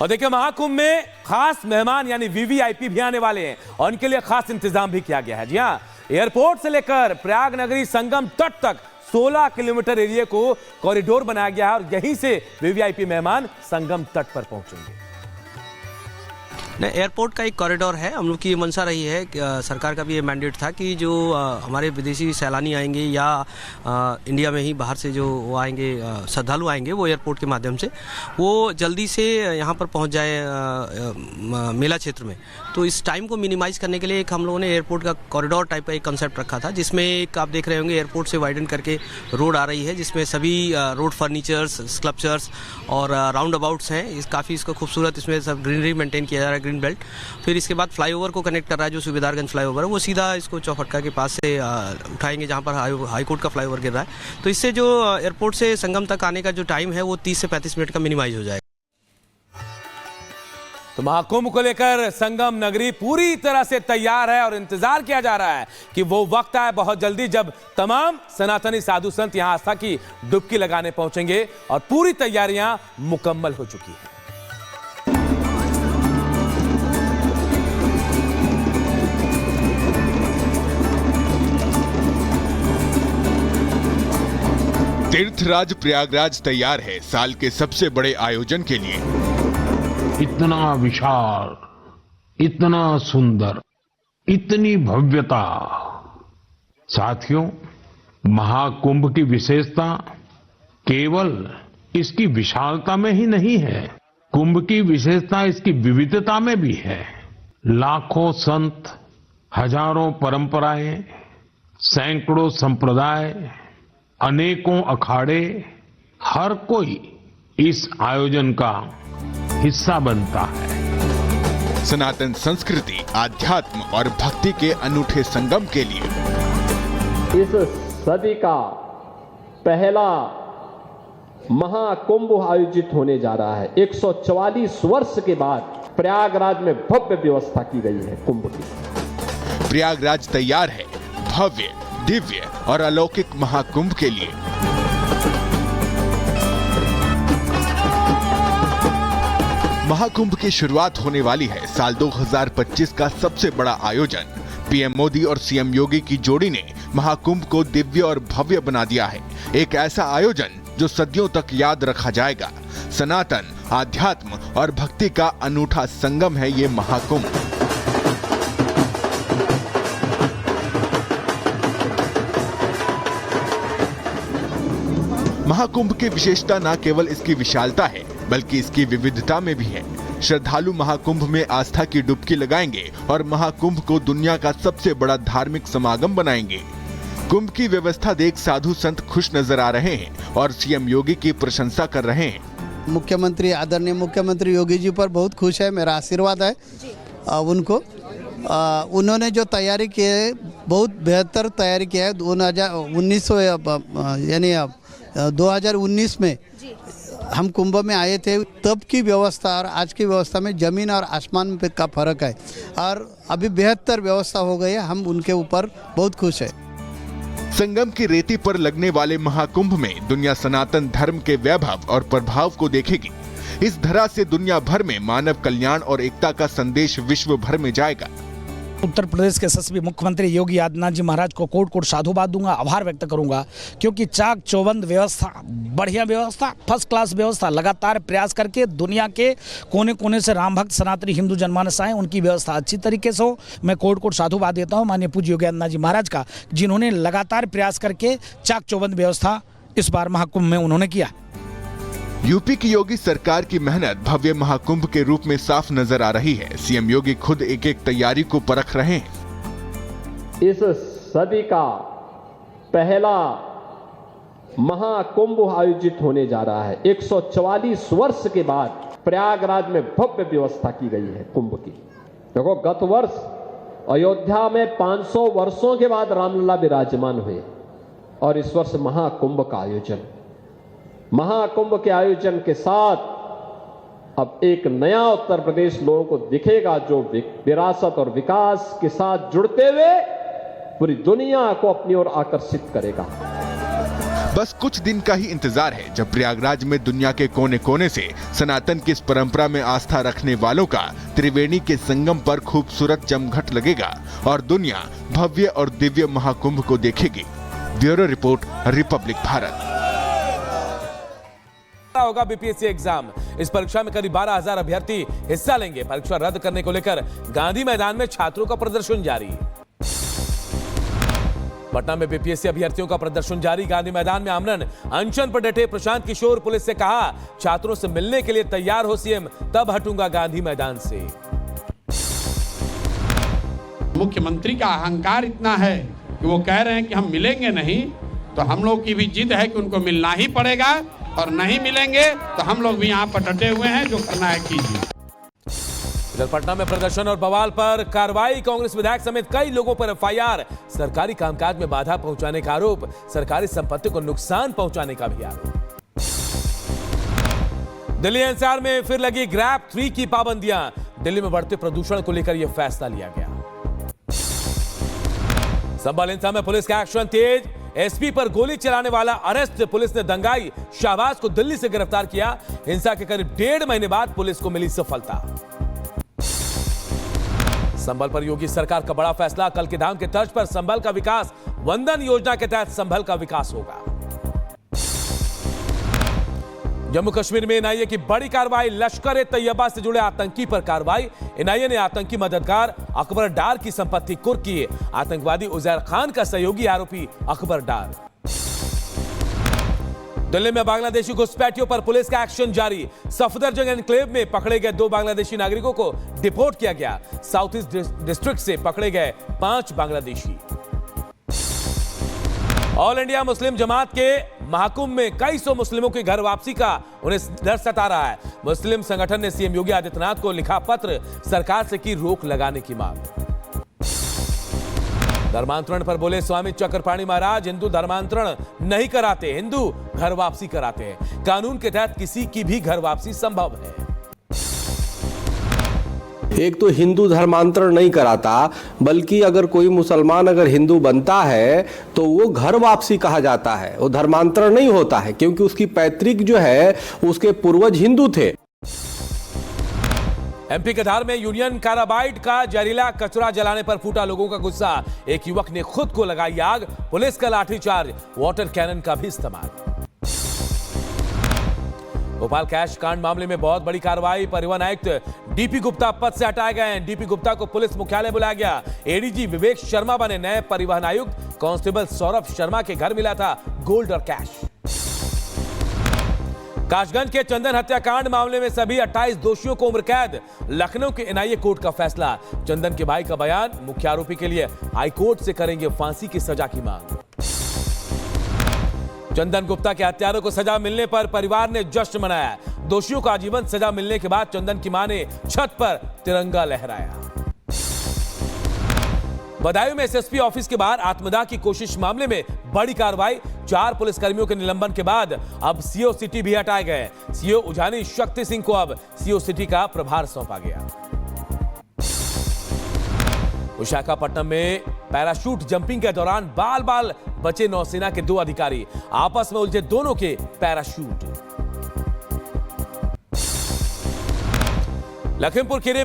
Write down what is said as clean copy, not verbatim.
और देखिए महाकुंभ में खास मेहमान यानी वीवीआईपी भी आने वाले हैं और उनके लिए खास इंतजाम भी किया गया है। जी हाँ, एयरपोर्ट से लेकर प्रयाग नगरी संगम तट तक 16 किलोमीटर एरिया को कॉरिडोर बनाया गया है और यहीं से वीवीआईपी मेहमान संगम तट पर पहुंचेंगे। एयरपोर्ट का एक कॉरिडोर है। हम लोग की ये मंशा रही है कि सरकार का भी ये मैंडेट था कि जो हमारे विदेशी सैलानी आएंगे या इंडिया में ही बाहर से जो वो आएंगे श्रद्धालु आएंगे वो एयरपोर्ट के माध्यम से वो जल्दी से यहाँ पर पहुँच जाए मेला क्षेत्र में। तो इस टाइम को मिनिमाइज करने के लिए एक हम लोगों ने एयरपोर्ट का कॉरिडोर टाइप का एक कंसेप्ट रखा था, जिसमें एक आप देख रहे होंगे एयरपोर्ट से वाइडन करके रोड आ रही है, जिसमें सभी रोड फर्नीचर्स, स्कल्पचर्स और राउंड अबाउट्स हैं। काफ़ी इसको खूबसूरत इसमें सब ग्रीनरी मेंटेन किया जा रहा है, ग्रीन बेल्ट। फिर इसके बाद फ्लाईओवर को कनेक्ट कर रहा है, जो सुबेदारगंज फ्लाईओवर है वो सीधा इसको चौफटका के पास से उठाएंगे जहाँ पर हाईकोर्ट का फ्लाईओवर गिर रहा है। तो इससे जो एयरपोर्ट से संगम तक आने का जो टाइम है वो 30 से 35 मिनट का मिनिमाइज हो जाएगा। तो महाकुंभ को लेकर संगम नगरी पूरी तरह से तैयार है और इंतजार किया जा रहा है कि वो वक्त आए बहुत जल्दी जब तमाम सनातनी साधु संत यहां आस्था की डुबकी लगाने पहुंचेंगे और पूरी तैयारियां मुकम्मल हो चुकी हैं। तीर्थराज प्रयागराज तैयार है साल के सबसे बड़े आयोजन के लिए। इतना विशाल, इतना सुंदर, इतनी भव्यता। साथियों, महाकुंभ की विशेषता केवल इसकी विशालता में ही नहीं है, कुंभ की विशेषता इसकी विविधता में भी है। लाखों संत, हजारों परंपराएं, सैकड़ों संप्रदाय, अनेकों अखाड़े, हर कोई इस आयोजन का हिस्सा बनता है। सनातन संस्कृति, आध्यात्म और भक्ति के अनूठे संगम के लिए इस सदी का पहला महाकुंभ आयोजित होने जा रहा है। 144 वर्ष के बाद प्रयागराज में भव्य व्यवस्था की गई है कुंभ की। प्रयागराज तैयार है भव्य, दिव्य और अलौकिक महाकुंभ के लिए। महाकुंभ की शुरुआत होने वाली है साल 2025 का सबसे बड़ा आयोजन। पीएम मोदी और सीएम योगी की जोड़ी ने महाकुंभ को दिव्य और भव्य बना दिया है। एक ऐसा आयोजन जो सदियों तक याद रखा जाएगा। सनातन, आध्यात्म और भक्ति का अनूठा संगम है ये महाकुंभ। महाकुंभ की विशेषता न केवल इसकी विशालता है बल्कि इसकी विविधता में भी है। श्रद्धालु महाकुंभ में आस्था की डुबकी लगाएंगे और महाकुंभ को दुनिया का सबसे बड़ा धार्मिक समागम बनाएंगे। कुंभ की व्यवस्था देख साधु संत खुश नजर आ रहे हैं और सीएम योगी की प्रशंसा कर रहे हैं। मुख्यमंत्री, आदरणीय मुख्यमंत्री योगी जी पर बहुत खुश है, मेरा आशीर्वाद है उनको। उन्होंने जो तैयारी की है बहुत बेहतर तैयारी किया है। 2019 में हम कुंभ में आए थे, तब की व्यवस्था और आज की व्यवस्था में जमीन और आसमान पे का फर्क है और अभी बेहतर व्यवस्था हो गई है। हम उनके ऊपर बहुत खुश है। संगम की रेती पर लगने वाले महाकुंभ में दुनिया सनातन धर्म के वैभव और प्रभाव को देखेगी। इस धरा से दुनिया भर में मानव कल्याण और एकता का संदेश विश्व भर में जाएगा। उत्तर प्रदेश के यशस्वी मुख्यमंत्री योगी आदित्यनाथ जी महाराज को कोट कोट साधुवाद दूंगा, आभार व्यक्त करूंगा, क्योंकि चाक चौबंद व्यवस्था, बढ़िया व्यवस्था, फर्स्ट क्लास व्यवस्था, लगातार प्रयास करके दुनिया के कोने कोने से राम भक्त सनातनी हिंदू जनमानस आए, उनकी व्यवस्था अच्छी तरीके से हो। मैं कोट कोट साधुवाद देता हूँ माननीय पूज्य योगी आदित्यनाथ जी महाराज का, जिन्होंने लगातार प्रयास करके चाक चौबंद व्यवस्था इस बार महाकुंभ में उन्होंने किया। यूपी की योगी सरकार की मेहनत भव्य महाकुंभ के रूप में साफ नजर आ रही है। सीएम योगी खुद एक एक तैयारी को परख रहे हैं। इस सदी का पहला महाकुंभ आयोजित होने जा रहा है। 144 वर्ष के बाद प्रयागराज में भव्य व्यवस्था की गई है कुंभ की। देखो, गत वर्ष अयोध्या में 500 वर्षों के बाद रामलला विराजमान हुए और इस वर्ष महाकुंभ का आयोजन। महाकुंभ के आयोजन के साथ अब एक नया उत्तर प्रदेश लोगों को दिखेगा, जो विरासत और विकास के साथ जुड़ते हुए पूरी दुनिया को अपनी ओर आकर्षित करेगा। बस कुछ दिन का ही इंतजार है जब प्रयागराज में दुनिया के कोने कोने से सनातन की इस परंपरा में आस्था रखने वालों का त्रिवेणी के संगम पर खूबसूरत जमघट लगेगा और दुनिया भव्य और दिव्य महाकुंभ को देखेगी। Bureau report, Republic Bharat. होगा बीपीएससी एग्जाम। इस परीक्षा में करीब 12,000 अभ्यर्थी हिस्सा लेंगे। परीक्षा रद्द करने को लेकर गांधी मैदान में छात्रों का प्रदर्शन जारी। पटना में बीपीएससी अभ्यर्थियों का प्रदर्शन जारी। गांधी मैदान में आमरण अनशन पर डटे प्रशांत किशोर। पुलिस से कहा, छात्रों से मिलने के लिए तैयार हो सीएम, तब हटूंगा गांधी मैदान से। मुख्यमंत्री का अहंकार इतना है कि वो कह रहे हैं कि हम मिलेंगे नहीं, तो हम लोग की भी जिद है कि उनको मिलना ही पड़ेगा, और नहीं मिलेंगे तो हम लोग भी यहाँ पर डटे हुए हैं, जो करना है कीजिए। इधर पटना में प्रदर्शन और बवाल पर कार्रवाई। कांग्रेस विधायक समेत कई लोगों पर एफआईआर। सरकारी कामकाज में बाधा पहुंचाने का आरोप। सरकारी संपत्ति को नुकसान पहुंचाने का भी आरोप। दिल्ली एनसीआर में फिर लगी ग्रैब 3 की पाबंदियां। दिल्ली में बढ़ते प्रदूषण को लेकर यह फैसला लिया गया। संभल हिंसा में पुलिस का एक्शन तेज। एसपी पर गोली चलाने वाला अरेस्ट। पुलिस ने दंगाई शाहबाज को दिल्ली से गिरफ्तार किया। हिंसा के करीब 1.5 महीने बाद पुलिस को मिली सफलता। संभल पर योगी सरकार का बड़ा फैसला। कल के धाम के तर्ज पर संभल का विकास। वंदन योजना के तहत संभल का विकास होगा। जम्मू कश्मीर में एनआईए की बड़ी कार्रवाई। लश्कर-ए-तैयबा से जुड़े आतंकी पर कार्रवाई। एनआईए ने आतंकी मददगार अकबर डार की संपत्ति कुर्क की। आतंकवादी उजैर खान का सहयोगी आरोपी अकबर डार। दिल्ली में बांग्लादेशी घुसपैठियों पर पुलिस का एक्शन जारी। सफदरजंग एनक्लेव में पकड़े गए 2 बांग्लादेशी नागरिकों को डिपोर्ट किया गया। साउथ ईस्ट डिस्ट्रिक्ट से पकड़े गए 5 बांग्लादेशी। ऑल इंडिया मुस्लिम जमात के महाकुंभ में कई सौ मुस्लिमों की घर वापसी का उन्हें डर सता रहा है। मुस्लिम संगठन ने सीएम योगी आदित्यनाथ को लिखा पत्र। सरकार से की रोक लगाने की मांग। धर्मांतरण पर बोले स्वामी चक्रपाणी महाराज, हिंदू धर्मांतरण नहीं कराते, हिंदू घर वापसी कराते हैं। कानून के तहत किसी की भी घर वापसी संभव है। एक तो हिंदू धर्मांतरण नहीं कराता, बल्कि अगर कोई मुसलमान अगर हिंदू बनता है तो वो घर वापसी कहा जाता है, वो धर्मांतरण नहीं होता है, क्योंकि उसकी पैतृक जो है उसके पूर्वज हिंदू थे। एमपी के धार में यूनियन कार्बाइड का जहरीला कचरा जलाने पर फूटा लोगों का गुस्सा। एक युवक ने खुद को लगाई आग। पुलिस का लाठीचार्ज, वाटर कैनन का भी इस्तेमाल। भोपाल कैश कांड मामले में बहुत बड़ी कार्रवाई। परिवहन आयुक्त डीपी गुप्ता पद से हटाए गए हैं। डीपी गुप्ता को पुलिस मुख्यालय बुलाया गया। एडीजी विवेक शर्मा बने नए परिवहन आयुक्त। कांस्टेबल सौरभ शर्मा के घर मिला था गोल्ड और कैश। काशगंज के चंदन हत्याकांड मामले में सभी 28 दोषियों को उम्र कैद। लखनऊ के एनआईए कोर्ट का फैसला। चंदन के भाई का बयान, मुख्य आरोपी के लिए हाईकोर्ट से करेंगे फांसी की सजा की मांग। चंदन गुप्ता के हत्यारों को सजा मिलने पर परिवार ने जश्न मनाया। दोषियों को आजीवन सजा मिलने के बाद चंदन की मां ने छत पर तिरंगा लहराया। बदायूं में एसएसपी ऑफिस के बाहर आत्मदाह की कोशिश मामले में बड़ी कार्रवाई। 4 पुलिसकर्मियों के निलंबन के बाद अब सीओ सिटी भी हटाए गए। सीओ उजानी शक्ति सिंह को अब सीओ सिटी का प्रभार सौंपा गया। विशाखापट्टनम में पैराशूट जंपिंग के दौरान बाल बाल बचे नौसेना के 2 अधिकारी। आपस में उलझे दोनों के पैराशूट। लखीमपुर खीरी में